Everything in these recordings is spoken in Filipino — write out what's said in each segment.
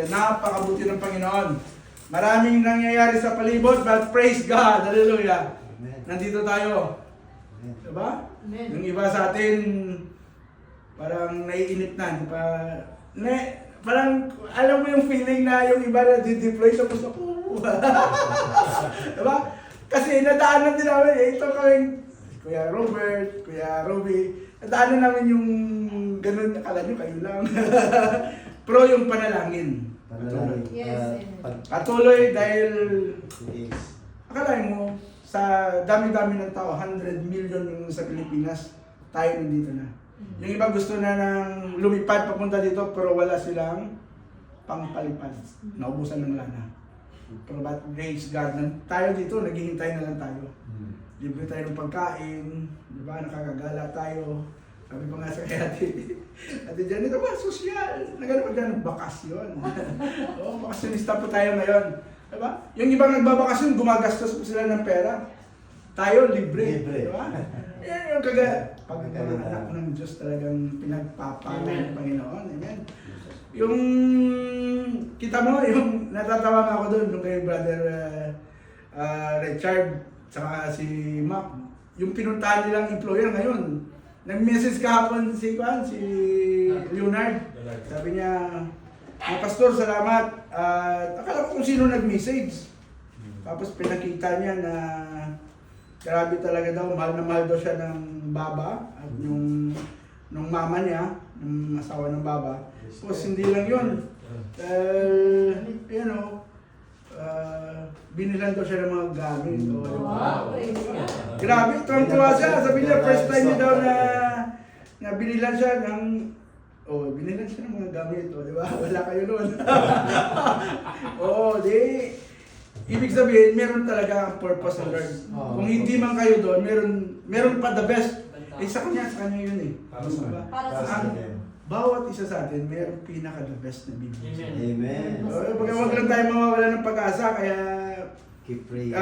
Napakabuti ng Panginoon. Maraming nangyayari sa palibot, but praise God. Hallelujah. Amen. Nandito tayo. Amen. Diba? Amen. Yung iba sa atin, parang naiinip na. Di ba? Parang, alam mo yung feeling na yung iba na di-deploy sa puso ko. Diba? Kasi nadaanan din namin, ito kaming Kuya Robert, Kuya Roby, nadaanan namin yung ganun, akala nyo kayo lang. Pero yung panalangin. Panalangin. Yes, Patuloy dahil Yes. akalain mo, sa dami-dami ng tao, 100 million yung sa Pilipinas, tayo nandito na. Yung iba gusto na ng lumipad papunta dito pero wala silang pangpalipad. Naubusan ng lana. Pero but praise God, tayo dito, naghihintay na lang tayo. Libre tayo ng pagkain, di ba, nakakagala tayo. Sabi pa nga sa kaya ate Janet, ito ba, sosyal. Nagano pa dyan, bakasyon. Oo, bakasyonista po tayo ngayon. Diba? Yung ibang nagbabakasyon, gumagastos po sila ng pera. Tayo, libre. Libre. Diba? Yan yung pag mga anak ng Diyos talagang pinagpapala ng Panginoon. Amen. Yung, kita mo, yung natatawa nga ako doon, yung kay Brother Richard, saka si Mac, yung pinuntahan nilang employer ngayon, nag-message kahapon si Leonard. Sabi niya, mga pastor, salamat. Akala ko kung sino nag-message. Tapos pinakita niya na grabe talaga daw, mahal na mahal daw siya ng baba at yung nung mama niya, yung asawa ng baba. Tapos hindi lang yun. You know, binilan daw siya ng mga gamit. Wow. Grabe, tuwang-tuwa siya. Sabi niya, first time niya daw na binilan siya ng binilan siya ng mga gamit, di ba? Wala kayo noon. Ibig sabihin, meron talaga ang purpose ng Lord. Kung hindi man kayo doon, meron pa the best. Sa kanya yun eh. Para sa Bawat isa sa atin, meron pinaka the best na bibigyan. Amen. Huwag lang tayo mawawala ng pag-asa, kaya Keep praying.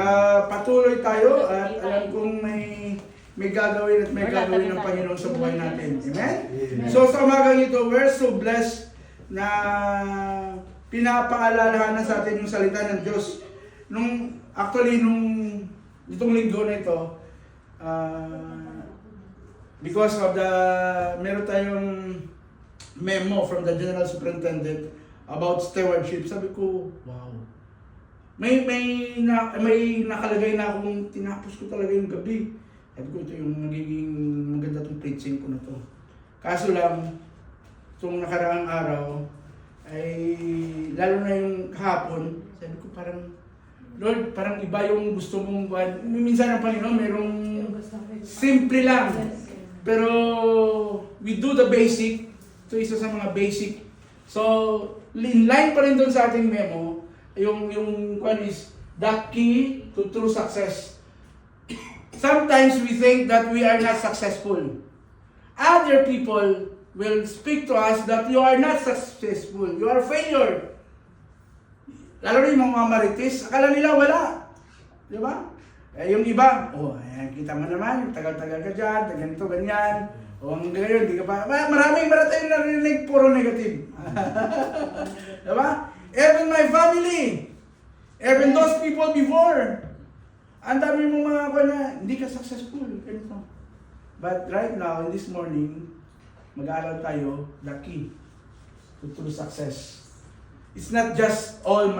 patuloy tayo at alam kong may gagawin at may gagawin ng Panginoon sa buhay natin. Amen? Amen. So sa umagang ito, we're so blessed na pinapaalalahanan sa atin yung salita ng Diyos. Nung itong linggo na ito, because of meron tayong memo from the General Superintendent about stewardship, sabi ko, wow. May nakalagay na akong tinapos ko talaga yung gabi. Sabi ko, ito yung magiging maganda itong preaching ko na to. Kaso lang, itong nakaraang araw, ay lalo na yung kahapon, sabi ko parang, Lord, parang iba yung gusto mong buwan. Minsan ang Panginoon, merong simple lang. Pero we do the basic. Ito isa sa mga basic. So, in line pa rin doon sa ating memo, yung one is the key to true success. Sometimes we think that we are not successful. Other people will speak to us that you are not successful. You are failure. Lalo rin yung mga marites, akala nila wala. Di ba? Yung iba, ayan, kita mo naman, tagal-tagal ka dyan, ganito, ganyan. Ang gayon, di ka pa, marami tayong narinig, puro negative. Diba? Even my family, even those people before, ang dami mong mga na, hindi ka successful. But right now, in this morning, mag-aaral tayo, the key to true success. It's not just all